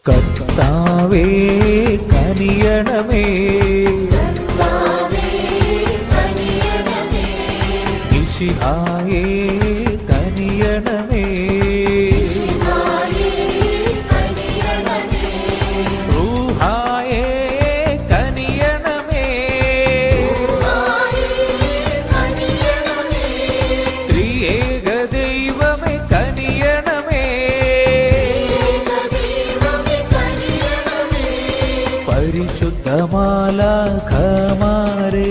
കർത്താവേ കനിയണമേ, മിശിഹായേ കനിയണമേ, റൂഹായേ കനിയണമേ, ത്രിയേക ദൈവമേ കനിയണമേ, പരിശുദ്ധമാലാഖമാരേ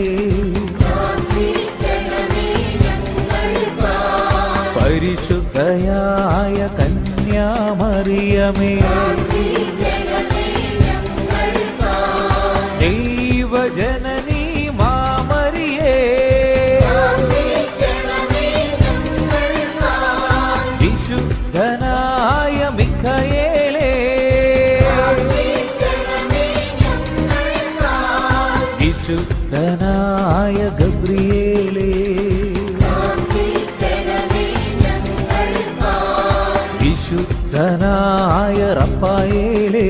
പരിശുദ്ധയായ കന്യാമറിയമേ, ദൈവജനനീ മാമരിയേ, വിശുദ്ധനായ മിഖായേലേ, വിശുദ്ധനായ ഗബ്രിയേലേ, വിശുദ്ധനായ റഫായേലേ,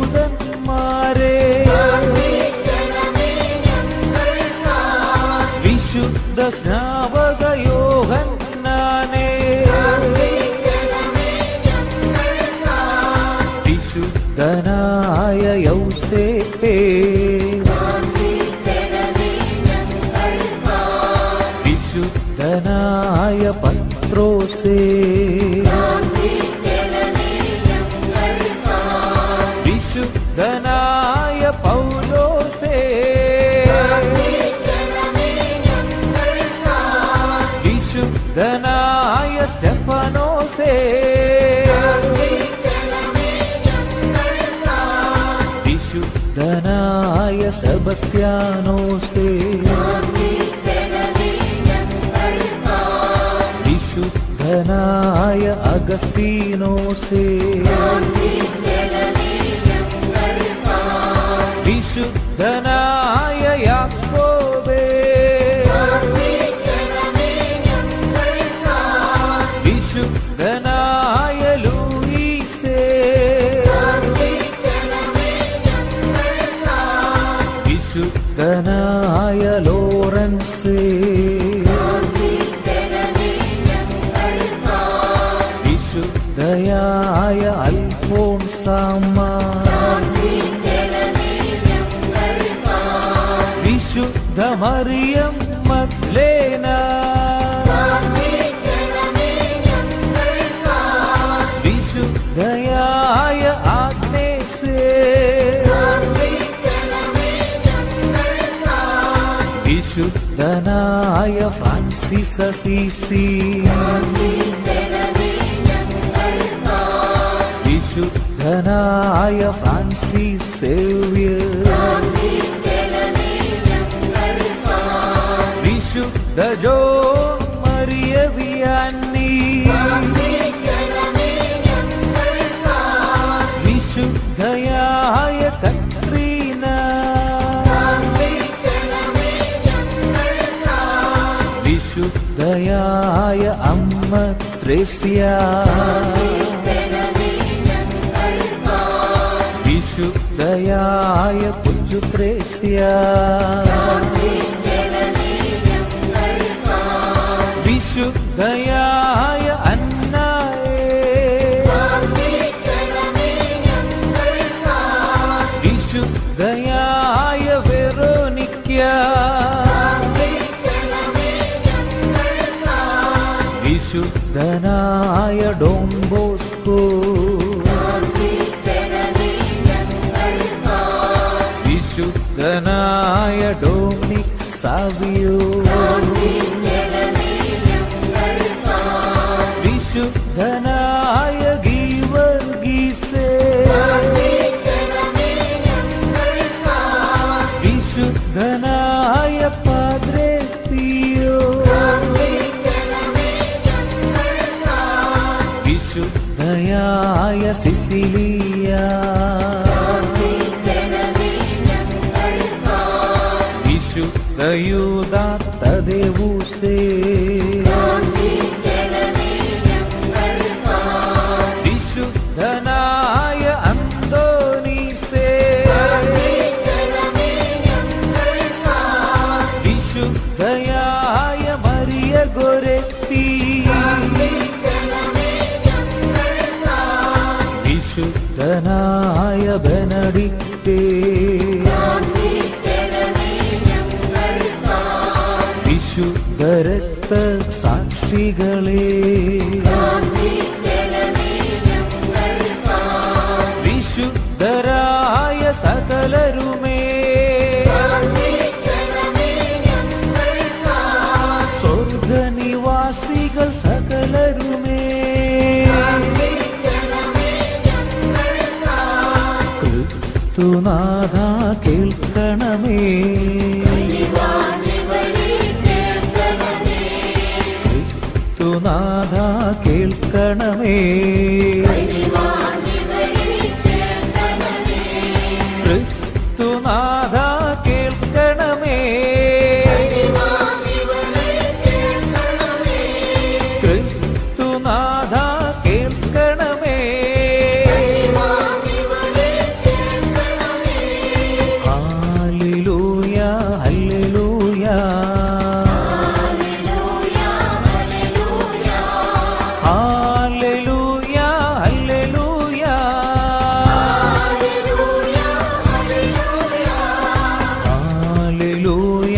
വിശുദ്ധവാനവദൂതന്മാരേ, വിശുദ്ധ സ്നാപക യോഹന്നാനേ, വിശുദ്ധനായ യൗസേപ്പേ, വിശുദ്ധനായ പത്രോസേ, വിശുദ്ധനായ പൗലോസേ, വിശുദ്ധനായ സ്തെഫാനോസേ, വിശുദ്ധനായ സെബസ്ത്യാനോസേ, വിശുദ്ധനായ അഗസ്തീനോസേ, വിശുദ്ധനായ യാക്കോബേ, വിശുദ്ധനായ ലൂയിസേ, വിശുദ്ധനായ ലോറൻസേ, വിശുദ്ധയായ അൽഫോൻസാമ്മ, വിശുദ്ധ മറിയം മഗ്ദലേന, വിശുദ്ധയായ ആഗ്നേസേ, വിശുദ്ധനായ ഫ്രാൻസിസ് അസീസി, വിശുദ്ധനായ ഫ്രാൻസിസ് സേവ്യർ, വിശുദ്ധ ജോൺ മരിയ വിയാനി, വിശുദ്ധയായ കത്രീന, വിശുദ്ധയായ അമ്മ ത്രേസ്യ, വിശുദ്ധയായ കൊച്ചു ത്രേസ്യ, വിശുദ്ധയായ അന്നായേ, വിശുദ്ധയായ വെറോനിക്ക, വിശുദ്ധനായ ഡോൺ ബോസ്കോ, വിശുദ്ധനായ ഡൊമിനിക് സാവിയോ, കന്യായ സിസിലിയ, വിശുദ്ധയൂദ തദേവൂസേ, വിശുദ്ധനായ അന്തോനീസേ, വിശുദ്ധയായ മരിയ ഗോരെത്തി, വിശുദ്ധനായ ബെനഡിക്റ്റേ, വിശുദ്ധ രക്തസാക്ഷികളെ, വിശുദ്ധരായ സകലരുമേ, സ്വർഗനിവാസികൾ സകലരുമേ, ക്രിസ്തുനാഥ കേൾക്കണമേ, ക്രിസ്തുനാഥ കേൾക്കണമേ, ക്രിസ്തുനാഥ കേൾക്കണമേ, ക്രിസ്തുനാഥ കേൾക്കണമേ, hallelujah hallelujah, hallelujah hallelujah, hallelujah hallelujah,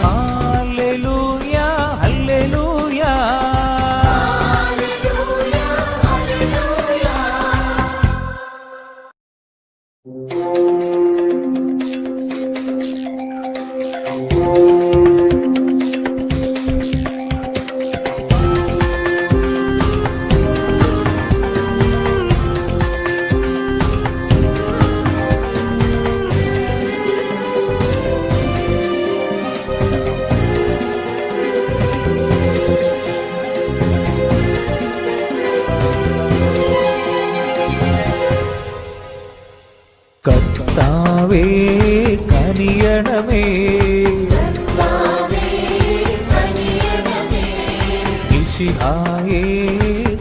hallelujah hallelujah. കർത്താവേ കനിയണമേ, മിശിഹായേ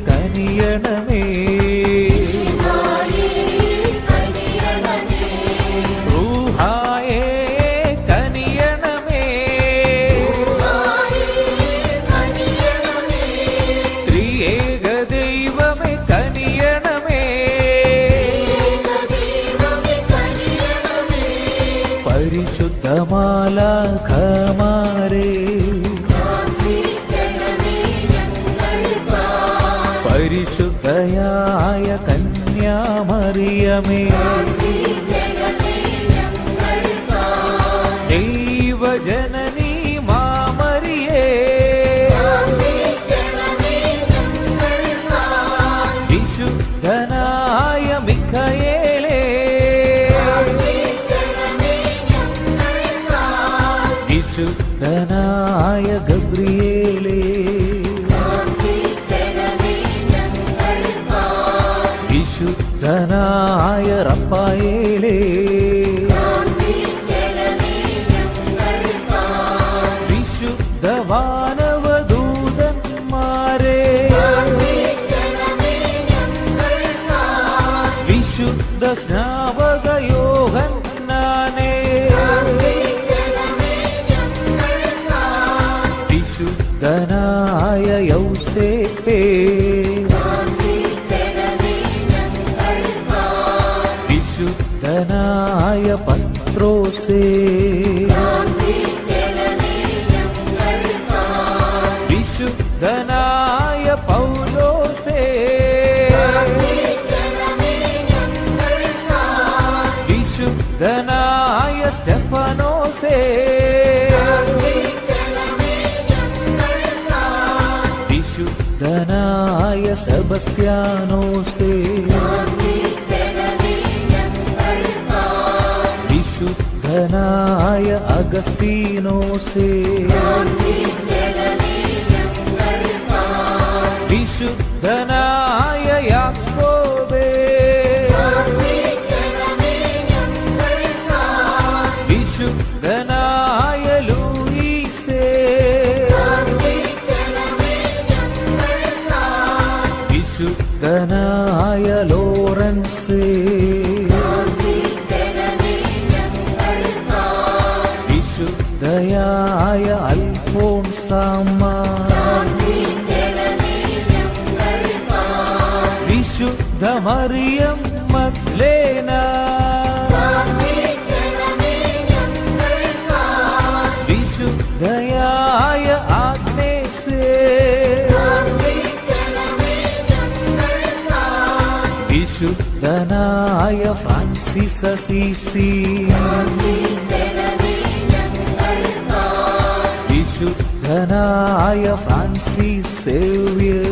കനിയണമേ, റൂഹായേ കനിയണമേ, ത്രിയേക ദൈവമേ കനിയണമേ, പരിശുദ്ധമാലാഖമാരേ, പരിശുദ്ധയായ കന്യാമറിയമേ, ദൈവജനനീ മാമരിയേ, വിശുദ്ധനായ മിഖായേലേ, വിശുദ്ധനായ ഗബ്രിയേലേ, വിശുദ്ധനായ റഫായേലേ, വിശുദ്ധ വാനവദൂതന്മാരേ, വിശുദ്ധ സ്നാപക യോഹന്നാനേ, വിശുദ്ധനായ യൗസേപ്പേ, വിശുദ്ധനായ പത്രോസേ, വിശുദ്ധനായ പൗലോസേ, വിശുദ്ധനായ സ്തെഫാനോസേ, വിശുദ്ധനായ സെബസ്ത്യാനോസേ, വിശുദ്ധ വിശുദ്ധനായ അഗസ്തീനോസേ, വിശുദ്ധനായ യാക്കോബേ, വിശുദ്ധനായ ലൂയിസേ, വിശുദ്ധനായ ലോറൻസേ, വിശുദ്ധയായ അൽഫോൻസാമ്മ, വിശുദ്ധ മറിയം മഗ്ദലേന, വിശുദ്ധയായ ആഗ്നേസേ, വിശുദ്ധനായ ഫ്രാൻസിസ് അസീസി, വിശുദ്ധനായ ഫ്രാൻസിസ് സേവ്യർ,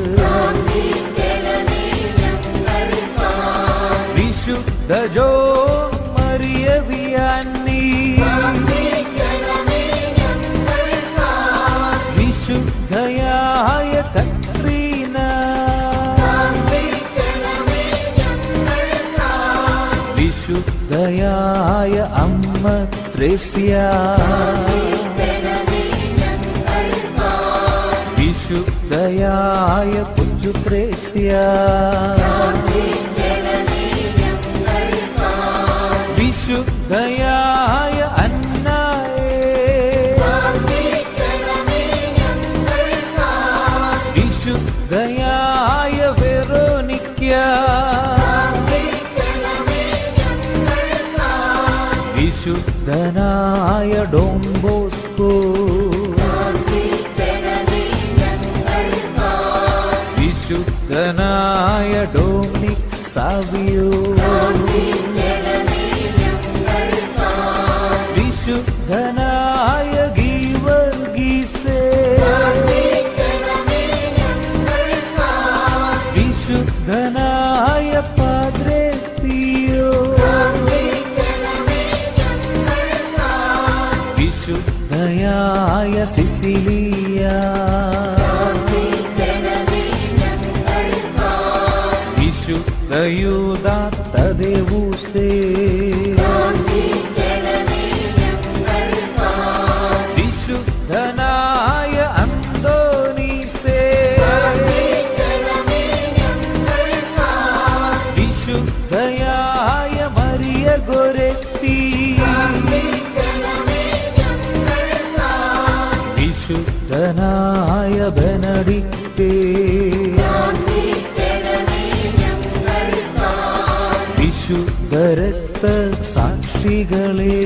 വിശുദ്ധ ജോൺ മരിയ വിയാനി, വിശുദ്ധയായ കത്രീന, വിശുദ്ധയായ അമ്മ ത്രേസ്യ, വിശുദ്ധയായ കൊച്ചു ത്രേസ്യ, വിശുദ്ധയായ അന്നായേ, വിശുദ്ധയായ വെറോനിക്ക, വിശുദ്ധനായ ഡോൺ ബോസ്കോ, വിശുദ്ധനായ ഡൊമിനിക് സാവിയോ, വിശുദ്ധനായ ഗീവർഗീസേ, വിശുദ്ധനായ പാദ്രേ പിയോ, വിശുദ്ധയായ സിസിലിയ, വിശുദ്ധയൂദ തദേവൂസേ, വിശുദ്ധനായ അന്തോനീസേ, വിശുദ്ധയായ മരിയ ഗോരെത്തി, വിശുദ്ധനായ ബെനഡിക്ടേ, വിശുദ്ധ രക്ത സാക്ഷികളെ,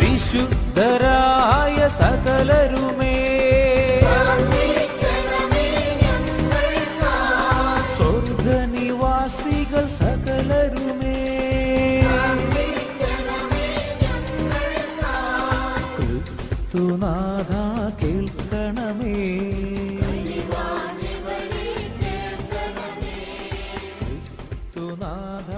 വിശുദ്ധരായ സകലരുമേ, സ്വർഗനിവാസികൾ സകലരുമേ, ക്രിസ്തുനാഥ കേൾക്കണമേ, ക്രിസ്തുനാഥ